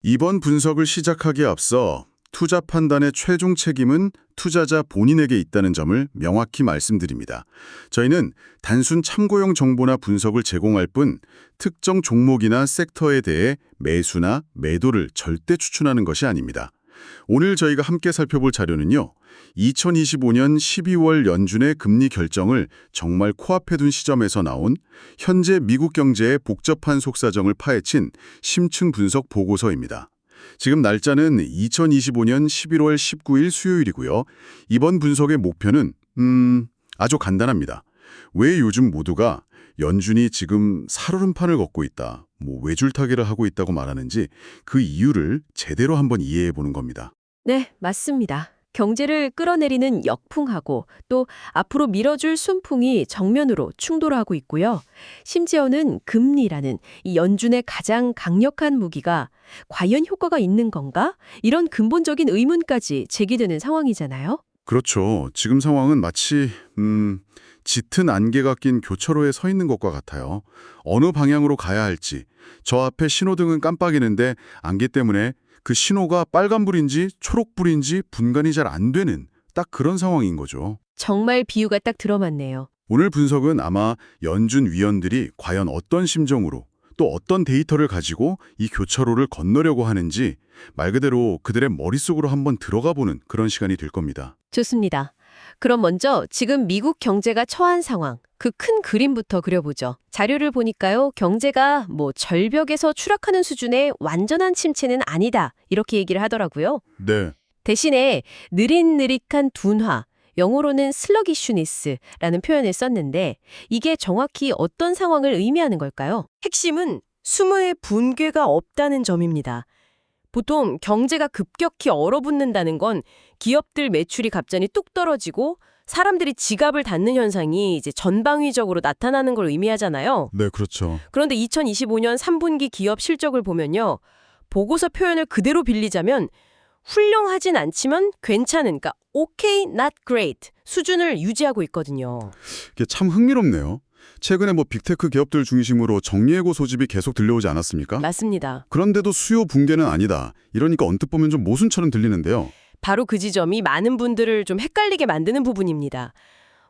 이번 분석을 시작하기에 앞서 투자 판단의 최종 책임은 투자자 본인에게 있다는 점을 명확히 말씀드립니다. 저희는 단순 참고용 정보나 분석을 제공할 뿐 특정 종목이나 섹터에 대해 매수나 매도를 절대 추천하는 것이 아닙니다. 오늘 저희가 함께 살펴볼 자료는요. 2025년 12월 연준의 금리 결정을 정말 코앞에 둔 시점에서 나온 현재 미국 경제의 복잡한 속사정을 파헤친 심층 분석 보고서입니다. 지금 날짜는 2025년 11월 19일 수요일이고요. 이번 분석의 목표는 아주 간단합니다. 왜 요즘 모두가 연준이 지금 살얼음판을 걷고 있다, 외줄타기를 하고 있다고 말하는지 그 이유를 제대로 한번 이해해 보는 겁니다. 네, 맞습니다. 경제를 끌어내리는 역풍하고 또 앞으로 밀어줄 순풍이 정면으로 충돌하고 있고요. 심지어는 금리라는 이 연준의 가장 강력한 무기가 과연 효과가 있는 건가? 이런 근본적인 의문까지 제기되는 상황이잖아요. 그렇죠. 지금 상황은 마치 짙은 안개가 낀 교차로에 서 있는 것과 같아요. 어느 방향으로 가야 할지. 저 앞에 신호등은 깜빡이는데 안개 때문에 그 신호가 빨간불인지 초록불인지 분간이 잘 안 되는 딱 그런 상황인 거죠. 정말 비유가 딱 들어맞네요. 오늘 분석은 아마 연준 위원들이 과연 어떤 심정으로 또 어떤 데이터를 가지고 이 교차로를 건너려고 하는지 말 그대로 그들의 머릿속으로 한번 들어가 보는 그런 시간이 될 겁니다. 좋습니다. 그럼 먼저 지금 미국 경제가 처한 상황, 그 큰 그림부터 그려보죠. 자료를 보니까요, 경제가 절벽에서 추락하는 수준의 완전한 침체는 아니다, 이렇게 얘기를 하더라고요. 네. 대신에 느릿느릿한 둔화, 영어로는 슬러기슈니스라는 표현을 썼는데 이게 정확히 어떤 상황을 의미하는 걸까요? 핵심은 수모의 붕괴가 없다는 점입니다. 보통 경제가 급격히 얼어붙는다는 건 기업들 매출이 갑자기 뚝 떨어지고 사람들이 지갑을 닫는 현상이 이제 전방위적으로 나타나는 걸 의미하잖아요. 네, 그렇죠. 그런데 2025년 3분기 기업 실적을 보면요. 보고서 표현을 그대로 빌리자면 훌륭하진 않지만 괜찮은, 그러니까 okay, not great 수준을 유지하고 있거든요. 이게 참 흥미롭네요. 최근에 빅테크 기업들 중심으로 정리해고 소집이 계속 들려오지 않았습니까? 맞습니다. 그런데도 수요 붕괴는 아니다. 이러니까 언뜻 보면 좀 모순처럼 들리는데요. 바로 그 지점이 많은 분들을 좀 헷갈리게 만드는 부분입니다.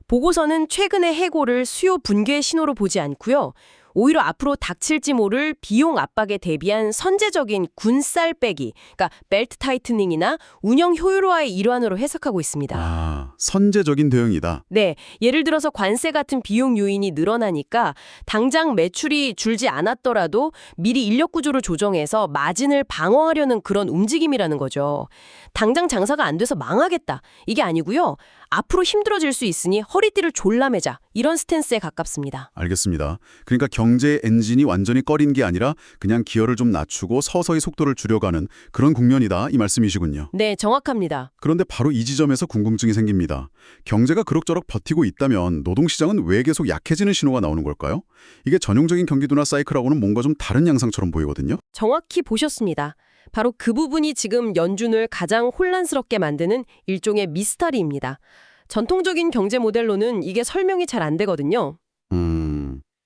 보고서는 최근의 해고를 수요 붕괴의 신호로 보지 않고요. 오히려 앞으로 닥칠지 모를 비용 압박에 대비한 선제적인 군살 빼기, 그러니까 벨트 타이트닝이나 운영 효율화의 일환으로 해석하고 있습니다. 아, 선제적인 대응이다. 네, 예를 들어서 관세 같은 비용 요인이 늘어나니까 당장 매출이 줄지 않았더라도 미리 인력 구조를 조정해서 마진을 방어하려는 그런 움직임이라는 거죠. 당장 장사가 안 돼서 망하겠다, 이게 아니고요. 앞으로 힘들어질 수 있으니 허리띠를 졸라매자, 이런 스탠스에 가깝습니다. 알겠습니다. 그러니까 경제의 엔진이 완전히 꺼린 게 아니라 그냥 기어를 좀 낮추고 서서히 속도를 줄여가는 그런 국면이다, 이 말씀이시군요. 네, 정확합니다. 그런데 바로 이 지점에서 궁금증이 생깁니다. 경제가 그럭저럭 버티고 있다면 노동시장은 왜 계속 약해지는 신호가 나오는 걸까요? 이게 전형적인 경기도나 사이클하고는 뭔가 좀 다른 양상처럼 보이거든요. 정확히 보셨습니다. 바로 그 부분이 지금 연준을 가장 혼란스럽게 만드는 일종의 미스터리입니다. 전통적인 경제 모델로는 이게 설명이 잘 안 되거든요.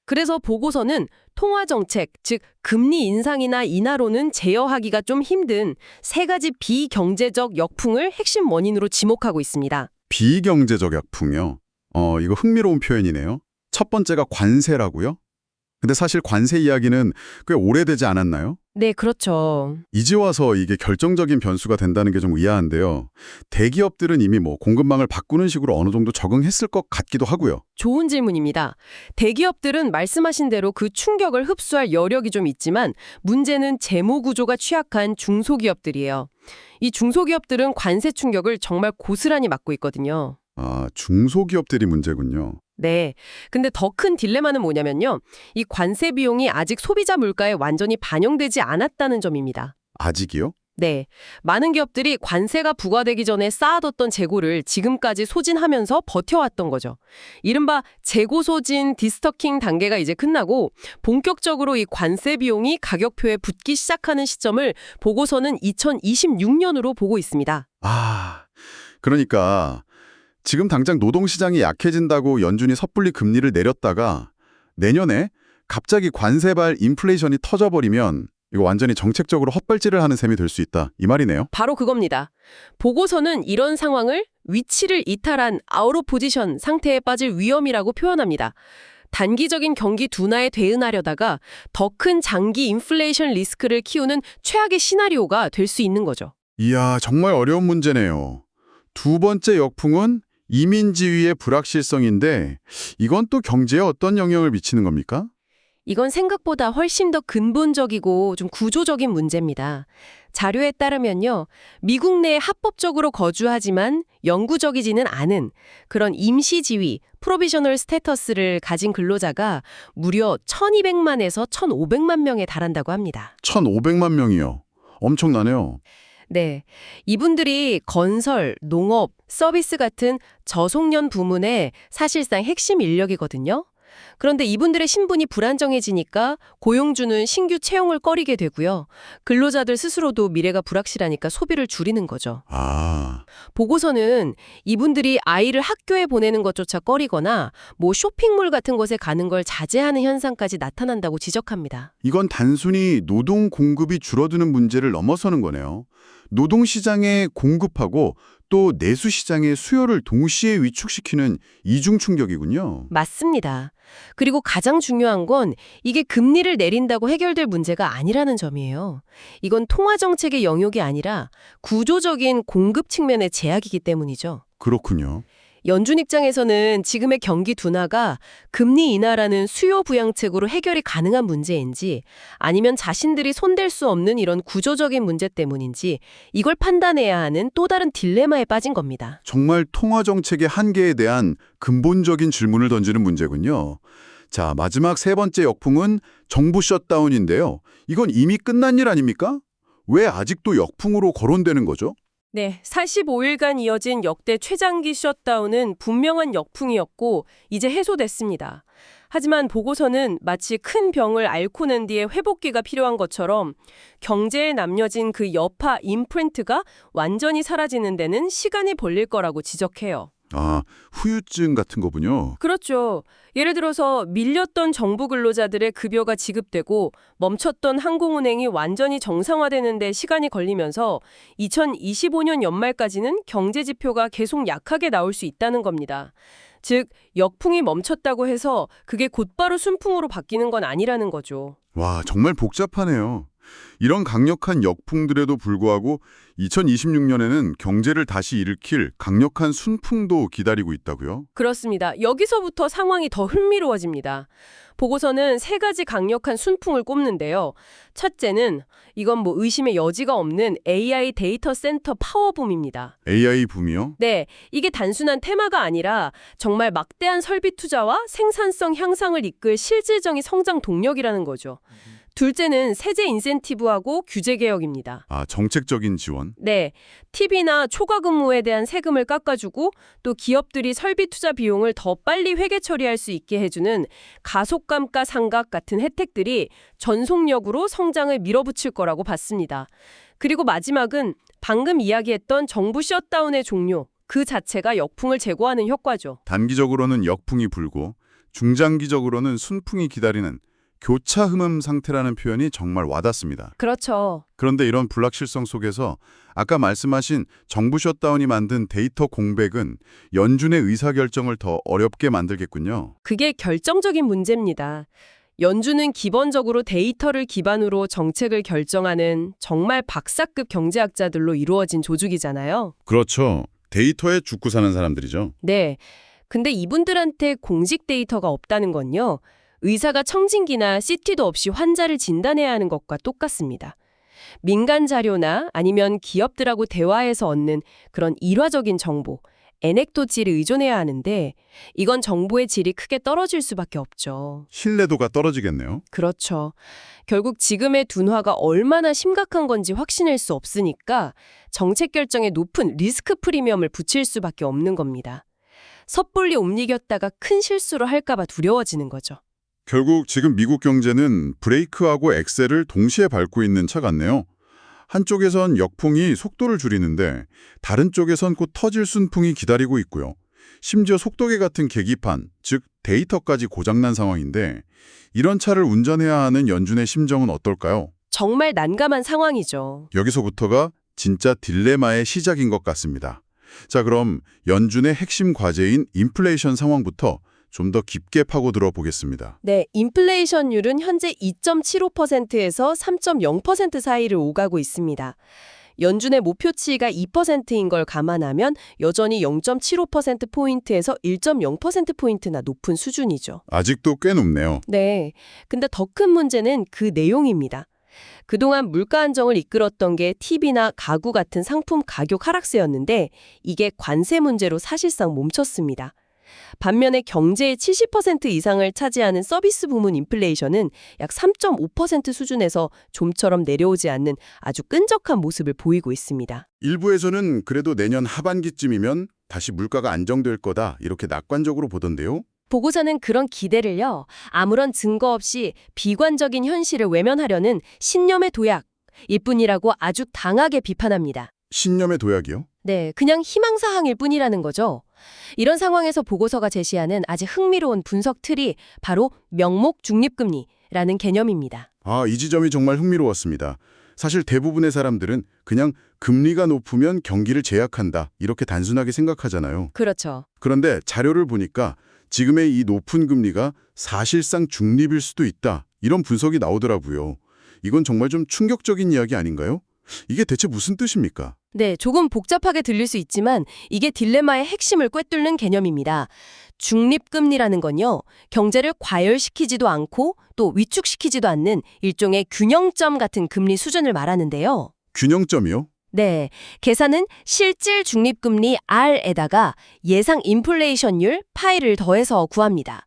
그래서 보고서는 통화정책, 즉 금리 인상이나 인하로는 제어하기가 좀 힘든 세 가지 비경제적 역풍을 핵심 원인으로 지목하고 있습니다. 비경제적 약풍이요. 이거 흥미로운 표현이네요. 첫 번째가 관세라고요? 근데 사실 관세 이야기는 꽤 오래되지 않았나요? 네, 그렇죠. 이제 와서 이게 결정적인 변수가 된다는 게 좀 의아한데요. 대기업들은 이미 공급망을 바꾸는 식으로 어느 정도 적응했을 것 같기도 하고요. 좋은 질문입니다. 대기업들은 말씀하신 대로 그 충격을 흡수할 여력이 좀 있지만 문제는 재무 구조가 취약한 중소기업들이에요. 이 중소기업들은 관세 충격을 정말 고스란히 맞고 있거든요. 아, 중소기업들이 문제군요. 네. 근데 더 큰 딜레마는 뭐냐면요. 이 관세 비용이 아직 소비자 물가에 완전히 반영되지 않았다는 점입니다. 아직이요? 네. 많은 기업들이 관세가 부과되기 전에 쌓아뒀던 재고를 지금까지 소진하면서 버텨왔던 거죠. 이른바 재고 소진 디스터킹 단계가 이제 끝나고 본격적으로 이 관세 비용이 가격표에 붙기 시작하는 시점을 보고서는 2026년으로 보고 있습니다. 아, 그러니까 지금 당장 노동시장이 약해진다고 연준이 섣불리 금리를 내렸다가 내년에 갑자기 관세발 인플레이션이 터져버리면 이거 완전히 정책적으로 헛발질을 하는 셈이 될 수 있다. 이 말이네요. 바로 그겁니다. 보고서는 이런 상황을 위치를 이탈한 아웃 오브 포지션 상태에 빠질 위험이라고 표현합니다. 단기적인 경기 둔화에 대응하려다가 더 큰 장기 인플레이션 리스크를 키우는 최악의 시나리오가 될 수 있는 거죠. 이야, 정말 어려운 문제네요. 두 번째 역풍은 이민 지위의 불확실성인데 이건 또 경제에 어떤 영향을 미치는 겁니까? 이건 생각보다 훨씬 더 근본적이고 좀 구조적인 문제입니다. 자료에 따르면요, 미국 내에 합법적으로 거주하지만 영구적이지는 않은 그런 임시지위, 프로비셔널 스테터스를 가진 근로자가 무려 1,200만에서 1,500만 명에 달한다고 합니다. 1,500만 명이요. 엄청나네요. 네, 이분들이 건설, 농업, 서비스 같은 저속년 부문의 사실상 핵심 인력이거든요. 그런데 이분들의 신분이 불안정해지니까 고용주는 신규 채용을 꺼리게 되고요. 근로자들 스스로도 미래가 불확실하니까 소비를 줄이는 거죠. 아, 보고서는 이분들이 아이를 학교에 보내는 것조차 꺼리거나 뭐 쇼핑몰 같은 곳에 가는 걸 자제하는 현상까지 나타난다고 지적합니다. 이건 단순히 노동 공급이 줄어드는 문제를 넘어서는 거네요. 노동시장의 공급하고 또 내수시장의 수요를 동시에 위축시키는 이중 충격이군요. 맞습니다. 그리고 가장 중요한 건 이게 금리를 내린다고 해결될 문제가 아니라는 점이에요. 이건 통화정책의 영역이 아니라 구조적인 공급 측면의 제약이기 때문이죠. 그렇군요. 연준 입장에서는 지금의 경기 둔화가 금리 인하라는 수요 부양책으로 해결이 가능한 문제인지 아니면 자신들이 손댈 수 없는 이런 구조적인 문제 때문인지 이걸 판단해야 하는 또 다른 딜레마에 빠진 겁니다. 정말 통화정책의 한계에 대한 근본적인 질문을 던지는 문제군요. 자, 마지막 세 번째 역풍은 정부 셧다운인데요. 이건 이미 끝난 일 아닙니까? 왜 아직도 역풍으로 거론되는 거죠? 네, 45일간 이어진 역대 최장기 셧다운은 분명한 역풍이었고 이제 해소됐습니다. 하지만 보고서는 마치 큰 병을 앓고 난 뒤에 회복기가 필요한 것처럼 경제에 남겨진 그 여파 임프린트가 완전히 사라지는 데는 시간이 걸릴 거라고 지적해요. 아, 후유증 같은 거군요. 그렇죠. 예를 들어서 밀렸던 정부 근로자들의 급여가 지급되고 멈췄던 항공운행이 완전히 정상화되는 데 시간이 걸리면서 2025년 연말까지는 경제 지표가 계속 약하게 나올 수 있다는 겁니다. 즉, 역풍이 멈췄다고 해서 그게 곧바로 순풍으로 바뀌는 건 아니라는 거죠. 와, 정말 복잡하네요. 이런 강력한 역풍들에도 불구하고 2026년에는 경제를 다시 일으킬 강력한 순풍도 기다리고 있다고요? 그렇습니다. 여기서부터 상황이 더 흥미로워집니다. 보고서는 세 가지 강력한 순풍을 꼽는데요. 첫째는 이건 뭐 의심의 여지가 없는 AI 데이터 센터 파워붐입니다. AI 붐이요? 네, 이게 단순한 테마가 아니라 정말 막대한 설비 투자와 생산성 향상을 이끌 실질적인 성장 동력이라는 거죠. 둘째는 세제 인센티브하고 규제 개혁입니다. 아, 정책적인 지원? 네, 팁이나 초과 근무에 대한 세금을 깎아주고 또 기업들이 설비 투자 비용을 더 빨리 회계 처리할 수 있게 해주는 가속감가 상각 같은 혜택들이 전속력으로 성장을 밀어붙일 거라고 봤습니다. 그리고 마지막은 방금 이야기했던 정부 셧다운의 종료, 그 자체가 역풍을 제거하는 효과죠. 단기적으로는 역풍이 불고 중장기적으로는 순풍이 기다리는 교차 흠음 상태라는 표현이 정말 와닿습니다. 그렇죠. 그런데 이런 불확실성 속에서 아까 말씀하신 정부 셧다운이 만든 데이터 공백은 연준의 의사결정을 더 어렵게 만들겠군요. 그게 결정적인 문제입니다. 연준은 기본적으로 데이터를 기반으로 정책을 결정하는 정말 박사급 경제학자들로 이루어진 조직이잖아요. 그렇죠. 데이터에 죽고 사는 사람들이죠. 네. 근데 이분들한테 공식 데이터가 없다는 건요. 의사가 청진기나 CT도 없이 환자를 진단해야 하는 것과 똑같습니다. 민간 자료나 아니면 기업들하고 대화해서 얻는 그런 일화적인 정보, 에넥도지를 의존해야 하는데 이건 정보의 질이 크게 떨어질 수밖에 없죠. 신뢰도가 떨어지겠네요. 그렇죠. 결국 지금의 둔화가 얼마나 심각한 건지 확신할 수 없으니까 정책 결정에 높은 리스크 프리미엄을 붙일 수밖에 없는 겁니다. 섣불리 옮기겼다가 큰 실수를 할까 봐 두려워지는 거죠. 결국 지금 미국 경제는 브레이크하고 엑셀을 동시에 밟고 있는 차 같네요. 한쪽에선 역풍이 속도를 줄이는데 다른 쪽에선 곧 터질 순풍이 기다리고 있고요. 심지어 속도계 같은 계기판, 즉 데이터까지 고장난 상황인데 이런 차를 운전해야 하는 연준의 심정은 어떨까요? 정말 난감한 상황이죠. 여기서부터가 진짜 딜레마의 시작인 것 같습니다. 자, 그럼 연준의 핵심 과제인 인플레이션 상황부터 좀 더 깊게 파고들어 보겠습니다. 네, 인플레이션율은 현재 2.75%에서 3.0% 사이를 오가고 있습니다. 연준의 목표치가 2%인 걸 감안하면 여전히 0.75%포인트에서 1.0%포인트나 높은 수준이죠. 아직도 꽤 높네요. 네, 근데 더 큰 문제는 그 내용입니다. 그동안 물가 안정을 이끌었던 게 TV나 가구 같은 상품 가격 하락세였는데 이게 관세 문제로 사실상 멈췄습니다. 반면에 경제의 70% 이상을 차지하는 서비스 부문 인플레이션은 약 3.5% 수준에서 좀처럼 내려오지 않는 아주 끈적한 모습을 보이고 있습니다. 일부에서는 그래도 내년 하반기쯤이면 다시 물가가 안정될 거다 이렇게 낙관적으로 보던데요. 보고서는 그런 기대를요, 아무런 증거 없이 비관적인 현실을 외면하려는 신념의 도약일 뿐이라고 아주 당하게 비판합니다. 신념의 도약이요? 네, 그냥 희망사항일 뿐이라는 거죠. 이런 상황에서 보고서가 제시하는 아주 흥미로운 분석 틀이 바로 명목 중립금리라는 개념입니다. 아, 이 지점이 정말 흥미로웠습니다. 사실 대부분의 사람들은 그냥 금리가 높으면 경기를 제약한다 이렇게 단순하게 생각하잖아요. 그렇죠. 그런데 자료를 보니까 지금의 이 높은 금리가 사실상 중립일 수도 있다 이런 분석이 나오더라고요. 이건 정말 좀 충격적인 이야기 아닌가요? 이게 대체 무슨 뜻입니까? 네, 조금 복잡하게 들릴 수 있지만 이게 딜레마의 핵심을 꿰뚫는 개념입니다. 중립금리라는 건요, 경제를 과열시키지도 않고 또 위축시키지도 않는 일종의 균형점 같은 금리 수준을 말하는데요. 균형점이요? 네, 계산은 실질 중립금리 R에다가 예상 인플레이션율 파이를 더해서 구합니다.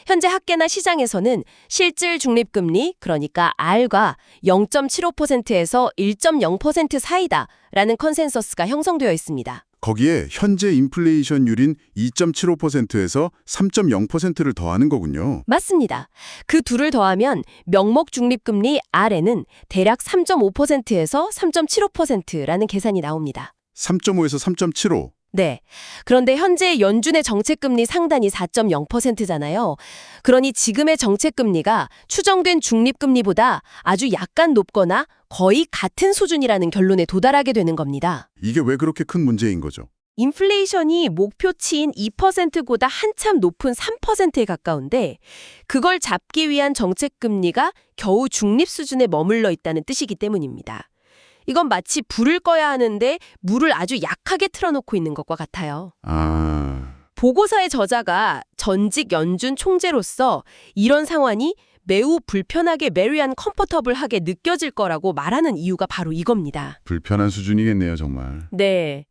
현재 학계나 시장에서는 실질 중립금리, 그러니까 R과 0.75%에서 1.0% 사이다라는 컨센서스가 형성되어 있습니다. 거기에 현재 인플레이션율인 2.75%에서 3.0%를 더하는 거군요. 맞습니다. 그 둘을 더하면 명목 중립금리 R에는 대략 3.5%에서 3.75%라는 계산이 나옵니다. 3.5에서 3.75. 네. 그런데 현재 연준의 정책금리 상단이 4.0%잖아요. 그러니 지금의 정책금리가 추정된 중립금리보다 아주 약간 높거나 거의 같은 수준이라는 결론에 도달하게 되는 겁니다. 이게 왜 그렇게 큰 문제인 거죠? 인플레이션이 목표치인 2%보다 한참 높은 3%에 가까운데 그걸 잡기 위한 정책금리가 겨우 중립 수준에 머물러 있다는 뜻이기 때문입니다. 이건 마치 불을 꺼야 하는데 물을 아주 약하게 틀어놓고 있는 것과 같아요. 보고서의 저자가 전직 연준 총재로서 이런 상황이 매우 불편하게 메리안 컴포터블하게 느껴질 거라고 말하는 이유가 바로 이겁니다. 불편한 수준이겠네요, 정말. 네.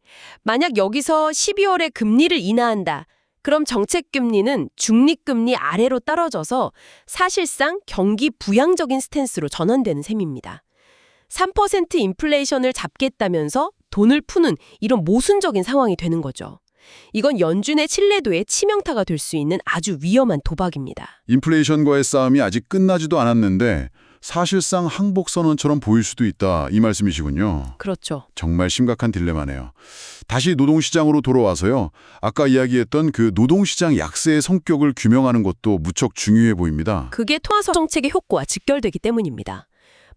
만약 여기서 12월에 금리를 인하한다. 그럼 정책금리는 중립금리 아래로 떨어져서 사실상 경기 부양적인 스탠스로 전환되는 셈입니다. 3% 인플레이션을 잡겠다면서 돈을 푸는 이런 모순적인 상황이 되는 거죠. 이건 연준의 신뢰도에 치명타가 될 수 있는 아주 위험한 도박입니다. 인플레이션과의 싸움이 아직 끝나지도 않았는데 사실상 항복선언처럼 보일 수도 있다 이 말씀이시군요. 그렇죠. 정말 심각한 딜레마네요. 다시 노동시장으로 돌아와서요. 아까 이야기했던 그 노동시장 약세의 성격을 규명하는 것도 무척 중요해 보입니다. 그게 통화서 정책의 효과와 직결되기 때문입니다.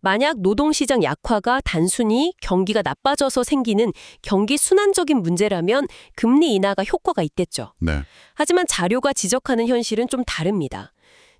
만약 노동시장 약화가 단순히 경기가 나빠져서 생기는 경기 순환적인 문제라면 금리 인하가 효과가 있겠죠. 네. 하지만 자료가 지적하는 현실은 좀 다릅니다.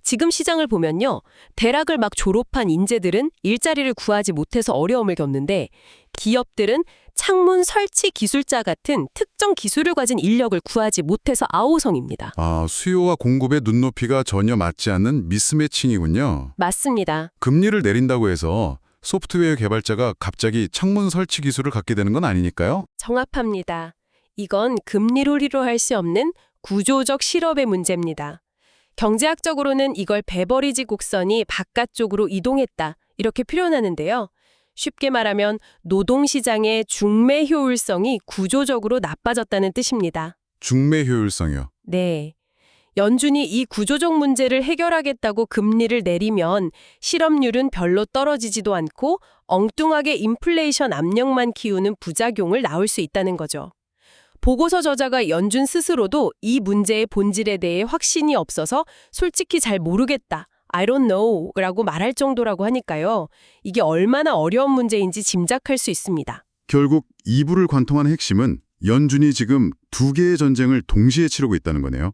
지금 시장을 보면요. 대학을 막 졸업한 인재들은 일자리를 구하지 못해서 어려움을 겪는데 기업들은 창문 설치 기술자 같은 특정 기술을 가진 인력을 구하지 못해서 아우성입니다. 수요와 공급의 눈높이가 전혀 맞지 않는 미스매칭이군요. 맞습니다. 금리를 내린다고 해서 소프트웨어 개발자가 갑자기 창문 설치 기술을 갖게 되는 건 아니니까요. 정확합니다. 이건 금리로리로 할 수 없는 구조적 실업의 문제입니다. 경제학적으로는 이걸 베버리지 곡선이 바깥쪽으로 이동했다 이렇게 표현하는데요. 쉽게 말하면 노동시장의 중매 효율성이 구조적으로 나빠졌다는 뜻입니다. 중매 효율성이요. 네. 연준이 이 구조적 문제를 해결하겠다고 금리를 내리면 실업률은 별로 떨어지지도 않고 엉뚱하게 인플레이션 압력만 키우는 부작용을 낳을 수 있다는 거죠. 보고서 저자가 연준 스스로도 이 문제의 본질에 대해 확신이 없어서 솔직히 잘 모르겠다. I don't know라고 말할 정도라고 하니까요. 이게 얼마나 어려운 문제인지 짐작할 수 있습니다. 결국 2부를 관통한 핵심은 연준이 지금 두 개의 전쟁을 동시에 치르고 있다는 거네요.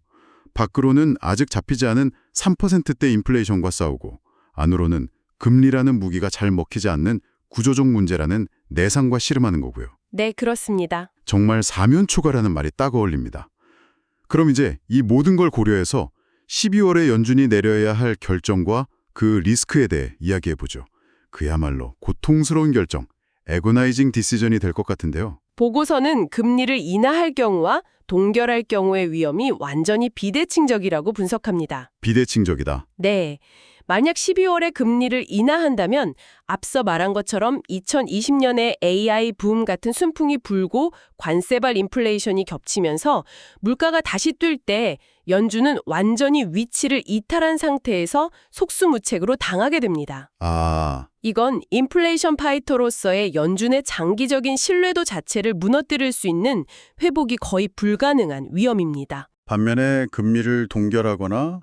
밖으로는 아직 잡히지 않은 3%대 인플레이션과 싸우고 안으로는 금리라는 무기가 잘 먹히지 않는 구조적 문제라는 내상과 씨름하는 거고요. 네, 그렇습니다. 정말 사면초가라는 말이 딱 어울립니다. 그럼 이제 이 모든 걸 고려해서 12월에 연준이 내려야 할 결정과 그 리스크에 대해 이야기해보죠. 그야말로 고통스러운 결정, 애고나이징 디시전이 될 것 같은데요. 보고서는 금리를 인하할 경우와 동결할 경우의 위험이 완전히 비대칭적이라고 분석합니다. 비대칭적이다. 네. 만약 12월에 금리를 인하한다면 앞서 말한 것처럼 2020년에 AI 붐 같은 순풍이 불고 관세발 인플레이션이 겹치면서 물가가 다시 뛸 때 연준은 완전히 위치를 이탈한 상태에서 속수무책으로 당하게 됩니다. 아, 이건 인플레이션 파이터로서의 연준의 장기적인 신뢰도 자체를 무너뜨릴 수 있는 회복이 거의 불가능한 위험입니다. 반면에 금리를 동결하거나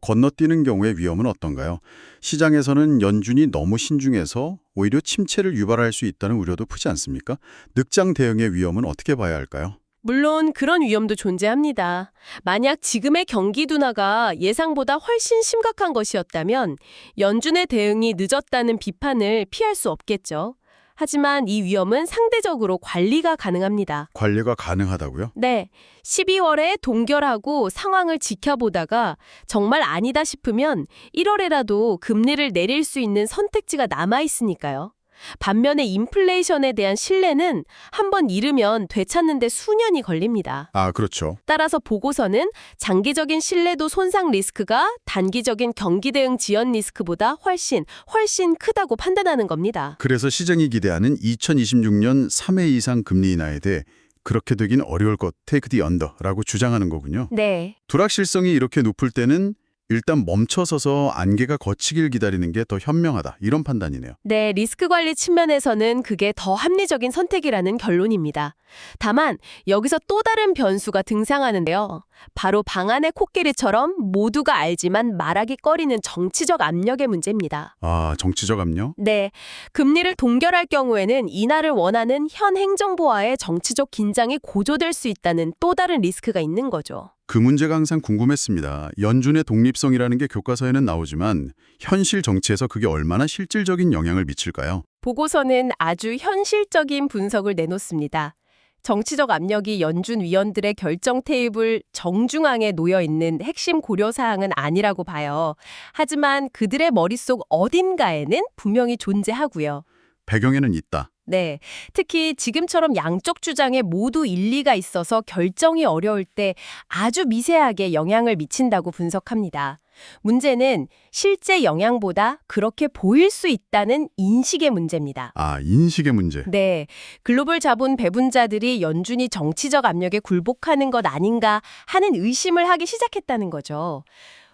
건너뛰는 경우의 위험은 어떤가요? 시장에서는 연준이 너무 신중해서 오히려 침체를 유발할 수 있다는 우려도 크지 않습니까? 늑장 대응의 위험은 어떻게 봐야 할까요? 물론 그런 위험도 존재합니다. 만약 지금의 경기 둔화가 예상보다 훨씬 심각한 것이었다면 연준의 대응이 늦었다는 비판을 피할 수 없겠죠. 하지만 이 위험은 상대적으로 관리가 가능합니다. 관리가 가능하다고요? 네, 12월에 동결하고 상황을 지켜보다가 정말 아니다 싶으면 1월에라도 금리를 내릴 수 있는 선택지가 남아있으니까요. 반면에 인플레이션에 대한 신뢰는 한번 잃으면 되찾는 데 수년이 걸립니다. 아, 그렇죠. 따라서 보고서는 장기적인 신뢰도 손상 리스크가 단기적인 경기 대응 지연 리스크보다 훨씬 크다고 판단하는 겁니다. 그래서 시장이 기대하는 2026년 3회 이상 금리 인하에 대해 그렇게 되긴 어려울 것, take the under라고 주장하는 거군요. 네. 불확실성이 이렇게 높을 때는 일단 멈춰서서 안개가 걷히길 기다리는 게 더 현명하다, 이런 판단이네요. 네, 리스크 관리 측면에서는 그게 더 합리적인 선택이라는 결론입니다. 다만 여기서 또 다른 변수가 등장하는데요. 바로 방안의 코끼리처럼 모두가 알지만 말하기 꺼리는 정치적 압력의 문제입니다. 아, 정치적 압력? 네, 금리를 동결할 경우에는 인하를 원하는 현 행정부와의 정치적 긴장이 고조될 수 있다는 또 다른 리스크가 있는 거죠. 그 문제가 항상 궁금했습니다. 연준의 독립성이라는 게 교과서에는 나오지만 현실 정치에서 그게 얼마나 실질적인 영향을 미칠까요? 보고서는 아주 현실적인 분석을 내놓습니다. 정치적 압력이 연준 위원들의 결정 테이블 정중앙에 놓여 있는 핵심 고려사항은 아니라고 봐요. 하지만 그들의 머릿속 어딘가에는 분명히 존재하고요. 배경에는 있다. 네, 특히 지금처럼 양쪽 주장에 모두 일리가 있어서 결정이 어려울 때 아주 미세하게 영향을 미친다고 분석합니다. 문제는 실제 영향보다 그렇게 보일 수 있다는 인식의 문제입니다. 아, 인식의 문제. 네, 글로벌 자본 배분자들이 연준이 정치적 압력에 굴복하는 것 아닌가 하는 의심을 하기 시작했다는 거죠.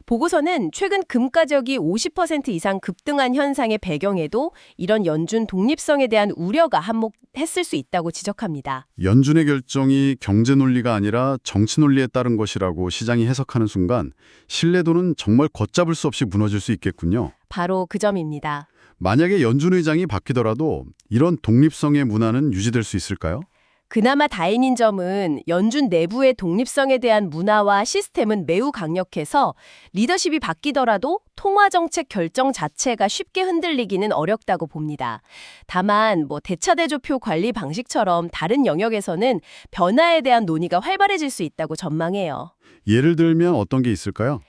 보고서는 최근 금 가격이 50% 이상 급등한 현상의 배경에도 이런 연준 독립성에 대한 우려가 한몫했을 수 있다고 지적합니다. 연준의 결정이 경제 논리가 아니라 정치 논리에 따른 것이라고 시장이 해석하는 순간 신뢰도는 정말 걷잡을 수 없이 무너질 수 있겠군요. 바로 그 점입니다. 만약에 연준 의장이 바뀌더라도 이런 독립성의 문화는 유지될 수 있을까요? 그나마 다행인 점은 연준 내부의 독립성에 대한 문화와 시스템은 매우 강력해서 리더십이 바뀌더라도 통화정책 결정 자체가 쉽게 흔들리기는 어렵다고 봅니다. 다만 대차대조표 관리 방식처럼 다른 영역에서는 변화에 대한 논의가 활발해질 수 있다고 전망해요. 예를 들면 어떤 게 있을까요?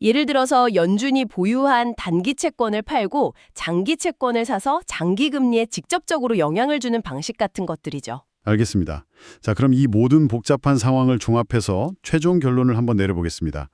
예를 들어서 연준이 보유한 단기 채권을 팔고 장기 채권을 사서 장기 금리에 직접적으로 영향을 주는 방식 같은 것들이죠. 알겠습니다. 자, 그럼 이 모든 복잡한 상황을 종합해서 최종 결론을 한번 내려보겠습니다.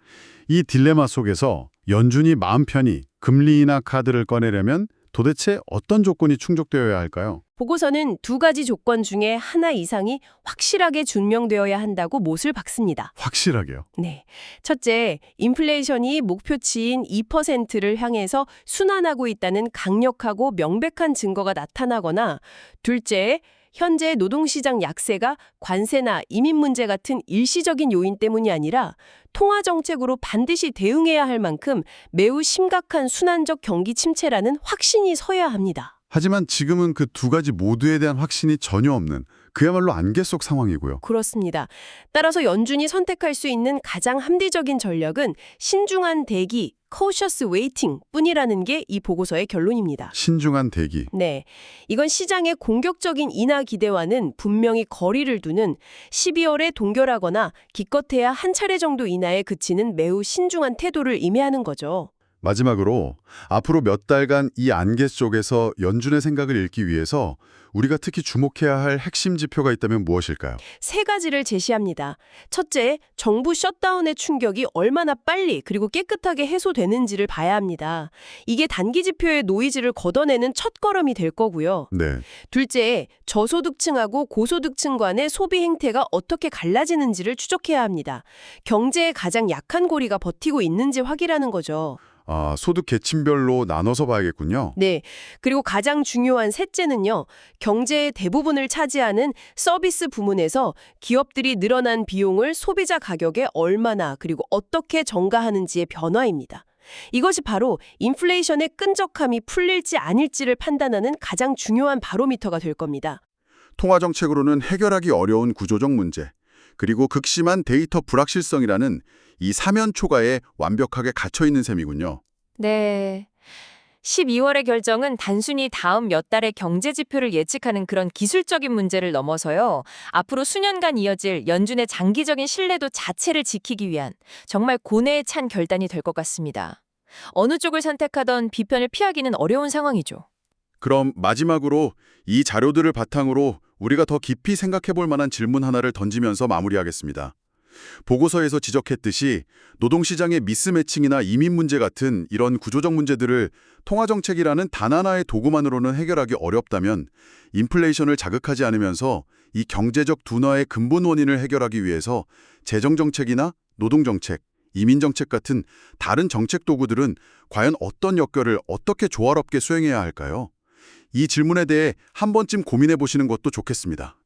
이 딜레마 속에서 연준이 마음 편히 금리 인하 카드를 꺼내려면 도대체 어떤 조건이 충족되어야 할까요? 보고서는 두 가지 조건 중에 하나 이상이 확실하게 증명되어야 한다고 못을 박습니다. 확실하게요. 네. 첫째, 인플레이션이 목표치인 2%를 향해서 순환하고 있다는 강력하고 명백한 증거가 나타나거나, 둘째, 현재 노동시장 약세가 관세나 이민 문제 같은 일시적인 요인 때문이 아니라 통화 정책으로 반드시 대응해야 할 만큼 매우 심각한 순환적 경기 침체라는 확신이 서야 합니다. 하지만 지금은 그 두 가지 모두에 대한 확신이 전혀 없는 그야말로 안개 속 상황이고요. 그렇습니다. 따라서 연준이 선택할 수 있는 가장 합리적인 전략은 신중한 대기, cautious waiting 뿐이라는 게 이 보고서의 결론입니다. 신중한 대기. 네, 이건 시장의 공격적인 인하 기대와는 분명히 거리를 두는 12월에 동결하거나 기껏해야 한 차례 정도 인하에 그치는 매우 신중한 태도를 의미하는 거죠. 마지막으로 앞으로 몇 달간 이 안개 속에서 연준의 생각을 읽기 위해서 우리가 특히 주목해야 할 핵심 지표가 있다면 무엇일까요? 세 가지를 제시합니다. 첫째, 정부 셧다운의 충격이 얼마나 빨리 그리고 깨끗하게 해소되는지를 봐야 합니다. 이게 단기 지표의 노이즈를 걷어내는 첫걸음이 될 거고요. 네. 둘째, 저소득층하고 고소득층 간의 소비 행태가 어떻게 갈라지는지를 추적해야 합니다. 경제의 가장 약한 고리가 버티고 있는지 확인하는 거죠. 소득 계층별로 나눠서 봐야겠군요. 네. 그리고 가장 중요한 셋째는요. 경제의 대부분을 차지하는 서비스 부문에서 기업들이 늘어난 비용을 소비자 가격에 얼마나 그리고 어떻게 전가하는지의 변화입니다. 이것이 바로 인플레이션의 끈적함이 풀릴지 아닐지를 판단하는 가장 중요한 바로미터가 될 겁니다. 통화정책으로는 해결하기 어려운 구조적 문제, 그리고 극심한 데이터 불확실성이라는 이 사면 초가에 완벽하게 갇혀있는 셈이군요. 네. 12월의 결정은 단순히 다음 몇 달의 경제 지표를 예측하는 그런 기술적인 문제를 넘어서요. 앞으로 수년간 이어질 연준의 장기적인 신뢰도 자체를 지키기 위한 정말 고뇌에 찬 결단이 될 것 같습니다. 어느 쪽을 선택하던 비편을 피하기는 어려운 상황이죠. 그럼 마지막으로 이 자료들을 바탕으로 우리가 더 깊이 생각해 볼 만한 질문 하나를 던지면서 마무리하겠습니다. 보고서에서 지적했듯이 노동시장의 미스매칭이나 이민 문제 같은 이런 구조적 문제들을 통화정책이라는 단 하나의 도구만으로는 해결하기 어렵다면 인플레이션을 자극하지 않으면서 이 경제적 둔화의 근본 원인을 해결하기 위해서 재정정책이나 노동정책, 이민정책 같은 다른 정책 도구들은 과연 어떤 역할을 어떻게 조화롭게 수행해야 할까요? 이 질문에 대해 한 번쯤 고민해 보시는 것도 좋겠습니다.